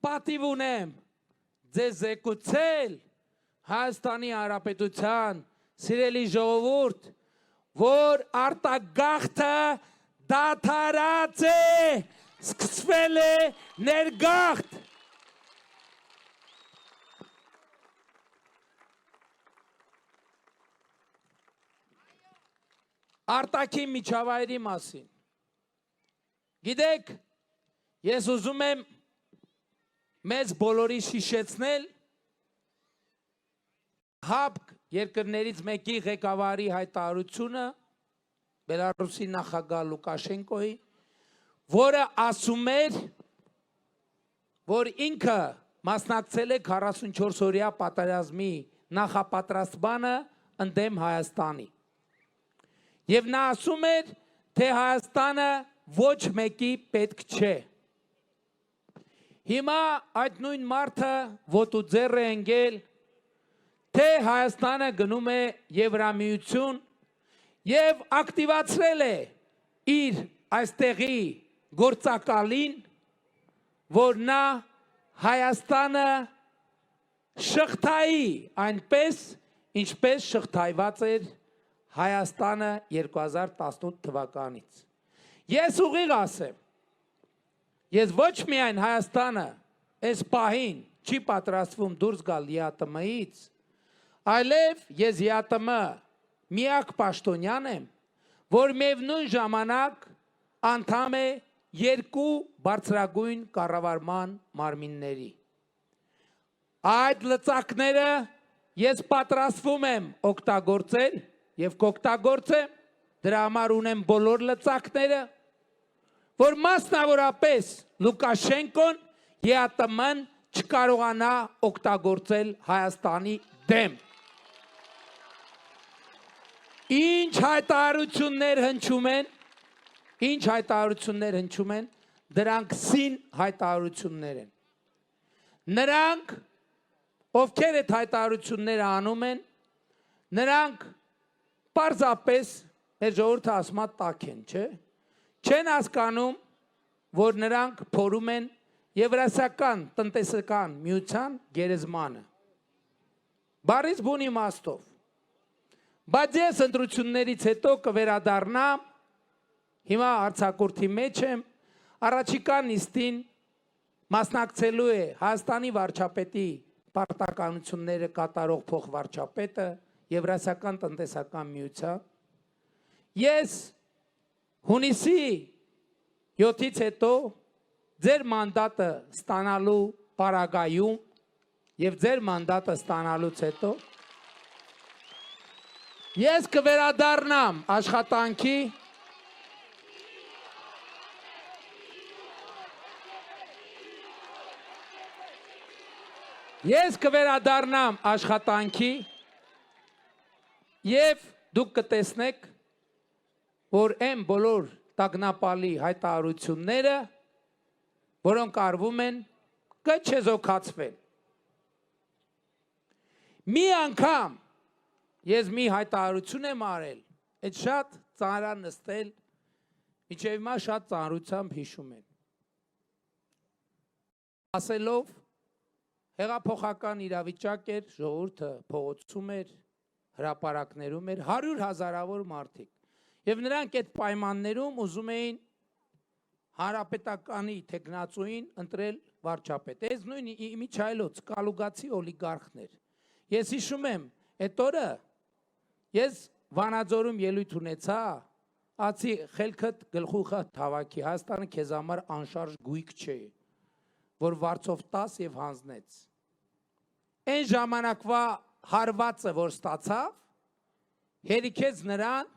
պատիվ ունեմ ձեզ զեկուցել Հայաստանի Հանրապետության սիրելի ժողովուրդ, որ արտագաղթը դադարած է, սկսվել է ներգաղթ։ Արտաքին միջավայրի մասին։ Գիտեք, ես ուզում եմ մեզ բոլորի շիշեցնել ՀԱՊԿ երկրներից մեկի ղեկավարի հայտարարությունը Բելարուսի նախագահ Լուկաշենկոյի, որը ասում էր, որ ինքը մասնակցել է 44-օրյա պատերազմի նախապատրաստմանը ընդդեմ Հայաստանի։ Եվ նա ասում էր, թե Հայաստանը ոչ մեկի պետք չէ։ Հիմա այդ նույն մարդը ոտու ձեռ է ընկել, թե Հայաստանը գնում է Եվրամիություն և ակտիվացրել է իր այստեղի գործակալին, որ նա Հայաստանը շղթայի այնպես, ինչպես շղթայված էր Հայաստանը 2018 թվականից։ Ես ուղիղ ասեմ, ես ոչ միայն Հայաստանը այս պահին չի պատրաստվում դուրս գալ ԵԱՏՄ-ից, այլև ես ԵԱՏՄ միակ պաշտոնյան եմ, որ միևնույն ժամանակ անդամ է երկու բարձրագույն կառավարման մարմինների։ Այդ լծակները ես պատրաստվում եմ օգտագործել և կօգտագործեմ, դրա համար ունեմ բոլոր լծակները, որ մասնավորապես Լուկաշենկոն ԵԱՏՄ-ն չկարողանա օգտագործել Հայաստանի դեմ։ Ինչ հայտարարություններ հնչում են, դրանք սին հայտարարություններ են։ Նրանք, ովքեր այդ հայտարարությունները անում են, նրանք պարզապես մեր ժողովուրդը ասում է տաք են, չէ՞։ Չեն հասկանում, որ նրանք փորում են Եվրասիական տնտեսական միության գերեզմանը։ Բառից բուն իմաստով։ Բայց ես ընտրություններից հետո կվերադառնամ, հիմա արձակուրդի մեջ եմ, առաջիկա նիստին մասնակցելու է Հայաստանի վարչապետի պարտականությունները կատարող փոխվարչապետը Եվրասիական տնտեսական միության։ Ես հունիսի 7-ից հետո ձեր մանդատը ստանալու պարագայում և ձեր մանդատը ստանալուց հետո ես կվերադառնամ աշխատանքի և դուք կտեսնեք, որ այն բոլոր տագնապալի հայտարարությունները, որոնք արվում են, կչեզոքացվեն։ Մի անգամ ես մի հայտարարություն եմ արել, այդ շատ ծանր նստել, մինչև հիմա շատ ծանրությամբ հիշում եմ։ Ասելով, հեղափոխական իրավիճակ էր, ժողովուրդը փողոցում էր, հրապարակներում էր 100 հազարավոր մարդիկ։ Եվ նրանք այդ պայմաններում ուզում էին հանրապետականի թեկնածուին ընտրել վարչապետ։ Այս նույն Միչայլոց կալուգացի օլիգարխներ։ Ես հիշում եմ, այդ օրը ես Վանաձորում ելույթ ունեցա, ացի խելքդ գլխուխը թավակի, Հայաստանը քեզ համար անշարժ գույք չէ, որ վարձով տաս և հանձնեց։ Այն ժամանակվա հարվածը, որ ստացավ, հերիքեց նրան,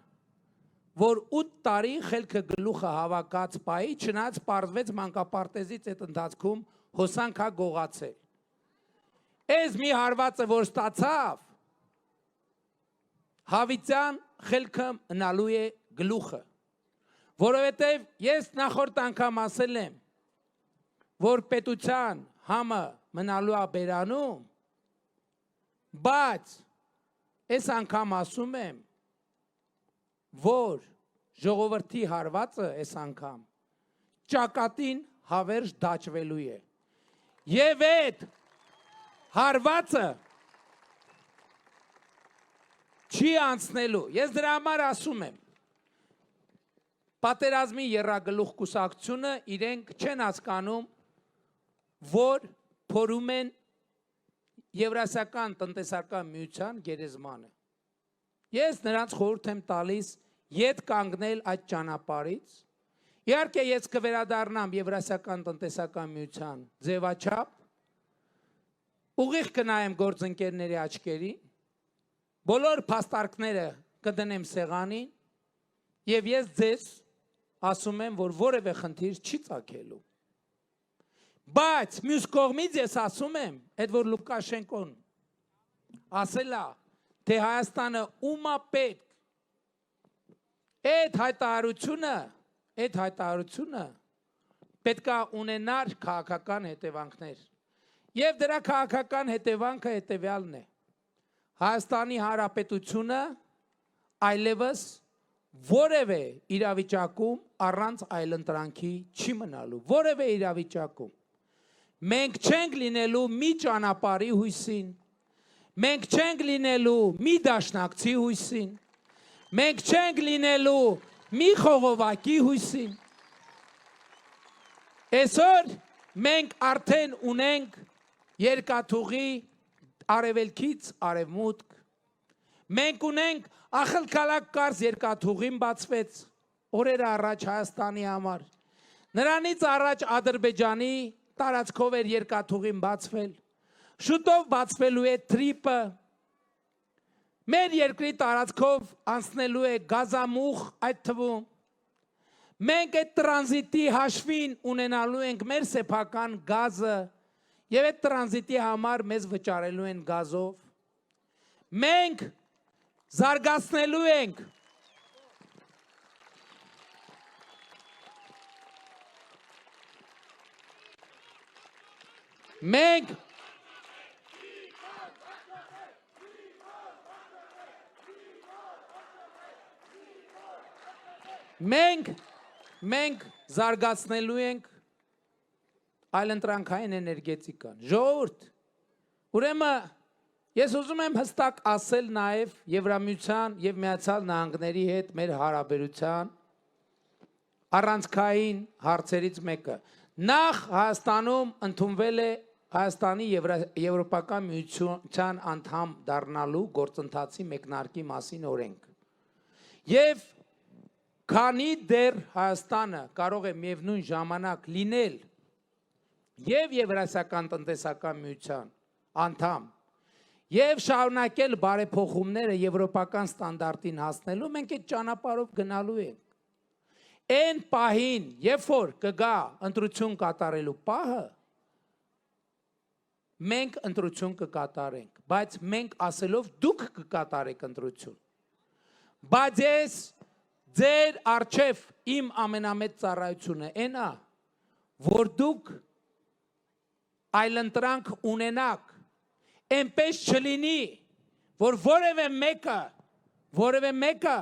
որ 8 տարի խելքը գլուխը հավակած պայի, չնայած պարզվեց մանկապարտեզից այդ ընթացքում հոսանքա գողացել։ Այս մի հարվածը, որ ստացավ, հավիտյան խելքը մնալու է գլուխը, որովհետև ես նախորդ անգամ ասել եմ, որ պետության համը մնալու է բերանում, բայց այս անգամ ասում եմ, որ ժողովրդի հարվածը այս անգամ ճակատին հավերժ դաջվելու է։ Եվ այդ հարվածը չի անցնելու։ Ես դրա համար ասում եմ, պատերազմի եռագլուխ կուսակցությունը իրենք չեն հասկանում, որ փորում են Եվրասիական տնտեսական միության գերեզմանը։ Ես նրանց խորհուրդ եմ տալիս ետ կանգնել այդ ճանապարհից։ Իհարկե ես կվերադառնամ Եվրասիական տնտեսական միության ձևաչափ, ուղիղ կնայեմ գործընկերների աչքերին, բոլոր փաստարկները կդնեմ սեղանին եւ ես ձեզ ասում եմ, որ որևէ խնդիր չի ծագելու։ Բայց մյուս կողմից ես ասում եմ, այդ որ Լուկաշենկոն ասել է, թե Հայաստանը ումա պետք, այդ հայտարարությունը պետք է ունենար քաղաքական հետևանքներ։ Եվ դրա քաղաքական հետևանքը հետևյալն է. Հայաստանի Հանրապետությունը այլևս որևէ իրավիճակում առանց այլընտրանքի չի մնալու, որևէ իրավիճակում։ Մենք չենք լինելու մի ճանապարհի հույսին, մենք չենք լինելու մի դաշնակցի հույսին, մենք չենք լինելու մի խողովակի հույսին։ Այսօր մենք արդեն ունենք երկաթուղի արևելքից արևմուտք, մենք ունենք ախալքալակ կարս երկաթուղին բացվեց օրեր առաջ Հայաստանի համար, նրանից առաջ Ադրբեջանի տարածքով էր երկաթուղին բացվել, շուտով բացվելու է Թրիպը, մեր երկրի տարածքով անցնելու է գազամուղ այդ թվում, մենք այդ տրանզիտի հաշվին ունենալու ենք մեր սեփական գազը եւ այդ տրանզիտի համար մեզ վճարելու են գազով, մենք զարգացնելու ենք Մենք զարգացնելու ենք այլընտրանքային էներգետիկան։ Ժողովուրդ, ուրեմն ես ուզում եմ հստակ ասել նաև Եվրամիության եւ Միացյալ Նահանգների հետ մեր հարաբերության առանցքային հարցերից մեկը։ Նախ Հայաստանում ընդունվել է Հայաստանի Եվրոպական միության անդամ դառնալու գործընթացի մեկնարկի մասին օրենք։ Եվ քանի դեռ Հայաստանը կարող է միևնույն ժամանակ լինել եւ Եվրասիական տնտեսական միության անդամ եւ շարունակել բարեփոխումները եվրոպական ստանդարտին հասնելու, մենք այդ ճանապարհով գնալու ենք։ Այն պահին, երբ որ կգա ընտրություն կատարելու պահը, մենք ընտրություն կկատարենք, բայց մենք ասելով դուք կկատարեք ընտրություն։ Բայց ես ձեր առջև իմ ամենամեծ ծառայությունը այն է, որ դուք այլընտրանք ունենաք, այնպես չլինի, որ որևէ մեկը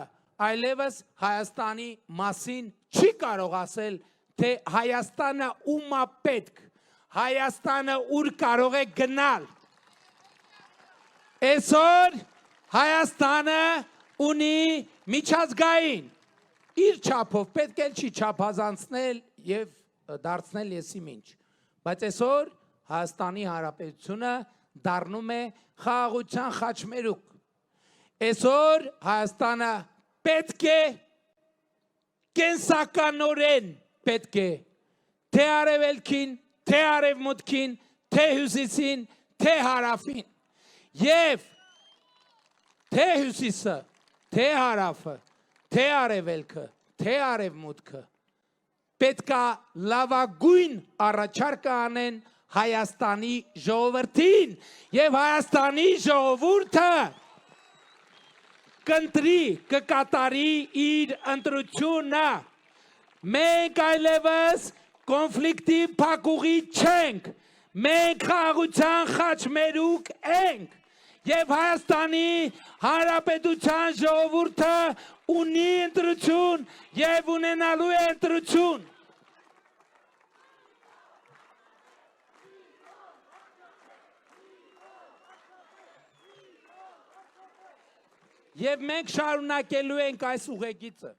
այլևս Հայաստանի մասին չի կարող ասել, թե Հայաստանը ում է պետք, Հայաստանը ուր կարող է գնալ։ Այսօր Հայաստանը ունի միջազգային իր չափով, պետք է չի չափազանցնել եւ դարձնել եսիմինչ, բայց այսօր Հայաստանի Հանրապետությունը դառնում է խաղաղության խաչմերուկ։ Այսօր Հայաստանը պետք է կենսականորեն պետք է թե արևելքին, թե արևմուտքին, թե հյուսիսին, թե հարավին եւ թե հյուսիսը, թե հարավը, թե արևելքը, թե արևմուտքը պետքա լավագույն առաջարկը անեն Հայաստանի ժողովրդին եւ Հայաստանի ժողովուրդը կընտրի, կկատարի իր ընտրությունը։ Մենք այլևս կոնֆլիկտի փակուղի չենք, մենք խաղաղության խաչմերուկ ենք եւ Հայաստանի Հանրապետության ժողովուրդը ունի ընտրություն եւ ունենալու է ընտրություն։ Եվ մենք շարունակելու ենք այս ուղեկիցը։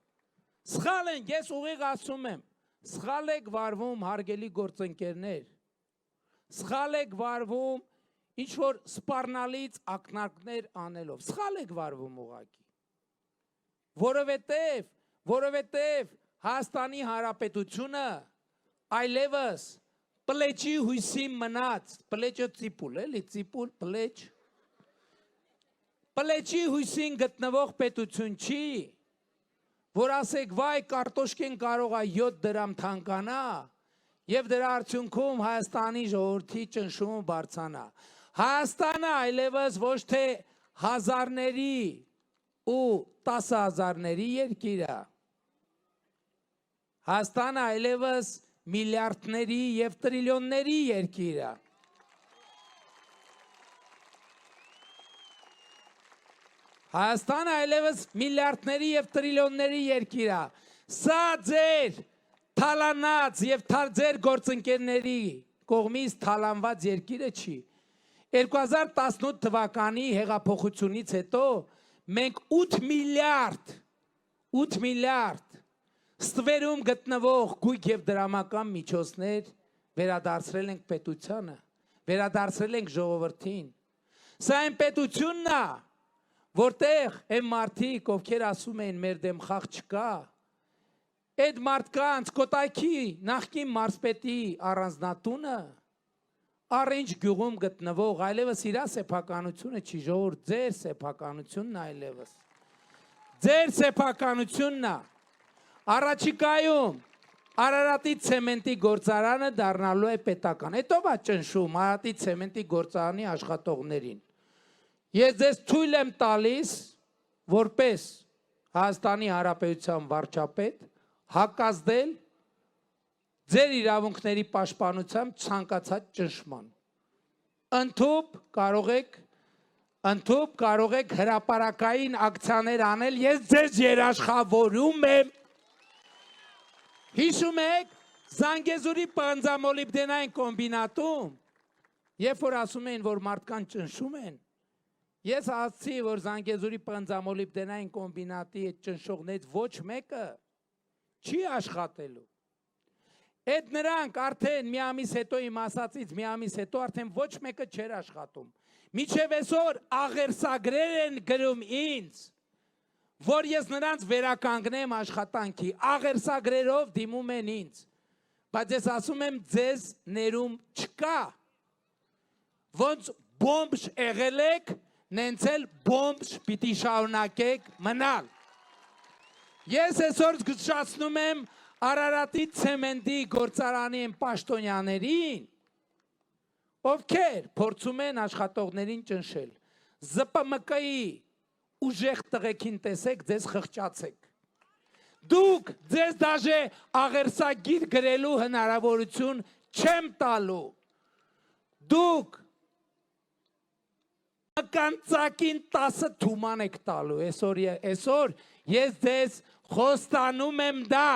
Սխալ են, ես ուղիղ ասում եմ, սխալ եք վարվում հարգելի գործընկերներ, սխալ եք վարվում ինչ-որ սպառնալից ակնարկներ անելով, սխալ եք վարվում ուղղակի, որովհետև Հայաստանի Հանրապետությունը այլևս պլեջի հույսի մնաց, պլեջը ծիպուլ, էլի, ծիպուլ, պլեջ, պլեջի հույսին գտնվող պետություն չի, որ ասեք, վայ, կարտոշկեն կարող է 7 դրամ թանկանա, և դրա արդյունքում Հայաստանի ժողովրդի ճնշումը բարձրանա։ Հայաստանը այլևս ոչ թե հազարների ու 10,000-ների երկիր է, Հայաստանը այլևս միլիարդների և տրիլիոնների երկիր է։ Հայաստանը այլևս միլիարդների և տրիլիոնների երկիր է։ Սա ձեր թալանած և ձեր գործընկերների կողմից թալանված երկիրը չի։ 2018 թվականի հեղափոխությունից հետո մենք 8 միլիարդ ստվերում գտնվող գույք և դրամական միջոցներ վերադարձրել ենք պետությանը, վերադարձրել ենք ժողովրդին։ Սա այն պետությունն է, որտեղ այն մարդիկ, ովքեր ասում էին մեր դեմ խաղ չկա, այդ մարդկանց Կոտայքի նախկին մարզպետի առանձնատունը առինջ գյուղում գտնվող այլևս իրա սեփականությունը չի, ժողովուրդ, ձեր սեփականությունն այլևս, ձեր սեփականությունն է, առաջիկայում Արարատի ցեմենտի գործարանը դառնալու է պետական, հետո բա ճնշում Արարատի ցեմենտի գործարանի աշխատողներին։ Ես ձեզ թույլ եմ տալիս, որպես Հայաստանի Հանրապետության վարչապետ, հակազդել ձեր իրավունքների պաշտպանությամբ ցանկացած ճնշման։ Ընդհուպ կարող եք հրապարակային ակցիաներ անել, ես ձեզ երաշխավորում եմ։ Հիշում եք Զանգեզուրի պղնձամոլիբդենային կոմբինատում, երբ որ ասում էին, որ մարդկանց ճնշում են, ես ասացի, որ Զանգեզուրի պղնձամոլիբդենային կոմբինատի այդ ճնշողներից ոչ մեկը չի աշխատելու։ Այդ նրանք արդեն մի ամիս հետո իմ ասածից մի ամիս հետո արդեն ոչ մեկը չէր աշխատում։ Մինչև այսօր աղերսագրեր են գրում ինձ, որ ես նրանց վերականգնեմ աշխատանքի, աղերսագրերով դիմում են ինձ, բայց ես ասում եմ ձեզ ներում չկա, ոնց բոմբ եղել եք, նենց էլ բոմբ պիտի շարունակեք մնալ։ Ես այսօր զգուշացնում եմ Արարատի ցեմենտի գործարանի պաշտոնյաներին, ովքեր փորձում են աշխատողներին ճնշել, ԶՊՄԿ-ի ուժեղ տղեկին տեսեք, ձեզ խղճացեք։ Դուք ձեզ դաժե աղերսագիր գրելու հնարավորություն չեմ տալու։ Դուք կանցակին 10 թուման եք տալու, այսօր ես ձեզ խոստանում եմ դա,